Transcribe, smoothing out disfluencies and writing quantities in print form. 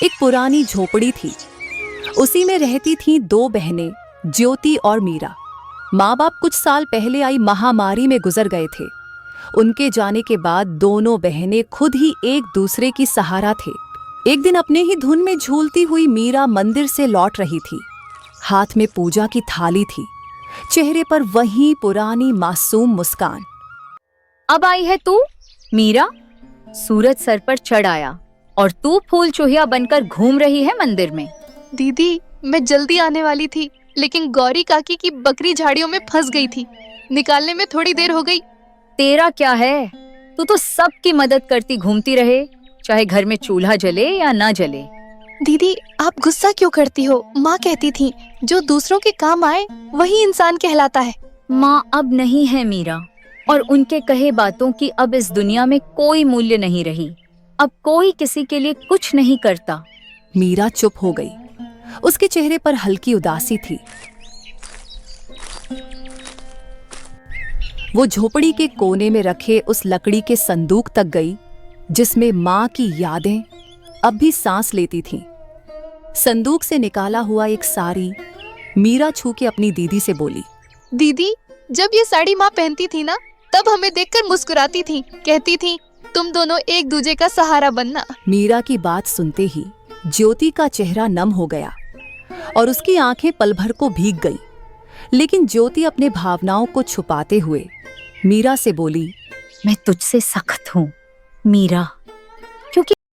एक पुरानी झोपड़ी थी। उसी में रहती थीं दो बहनें, ज्योति और मीरा। माँ बाप कुछ साल पहले आई महामारी में गुजर गए थे। उनके जाने के बाद दोनों बहनें खुद ही एक दूसरे की सहारा थे। एक दिन अपने ही धुन में झूलती हुई मीरा मंदिर से लौट रही थी। हाथ में पूजा की थाली थी, चेहरे पर वही पुरानी मासूम मुस्कान। अब आई है तू मीरा? सूरज सर पर चढ़ आया और तू फूल चूहिया बनकर घूम रही है मंदिर में। दीदी, मैं जल्दी आने वाली थी, लेकिन गौरी काकी की बकरी झाड़ियों में फंस गई थी। निकालने में थोड़ी देर हो गई। तेरा क्या है, तू तो सबकी मदद करती घूमती रहे, चाहे घर में चूल्हा जले या ना जले। दीदी, आप गुस्सा क्यों करती हो? माँ कहती थी जो दूसरों के काम आए वही इंसान कहलाता है। माँ अब नहीं है मीरा, और उनके कहे बातों की अब इस दुनिया में कोई मूल्य नहीं रही। अब कोई किसी के लिए कुछ नहीं करता। मीरा चुप हो गई। उसके चेहरे पर हल्की उदासी थी। वो झोपड़ी के कोने में रखे उस लकड़ी के संदूक तक गई जिसमें माँ की यादें अब भी सांस लेती थीं। संदूक से निकाला हुआ एक साड़ी मीरा छू के अपनी दीदी से बोली, दीदी, जब ये साड़ी माँ पहनती थी ना, तब हमें देखकर मुस्कुराती थी, कहती थी तुम दोनों एक दूजे का सहारा बनना। मीरा की बात सुनते ही ज्योति का चेहरा नम हो गया और उसकी आंखें पल भर को भीग गई। लेकिन ज्योति अपने भावनाओं को छुपाते हुए मीरा से बोली, मैं तुझसे सख्त हूँ मीरा।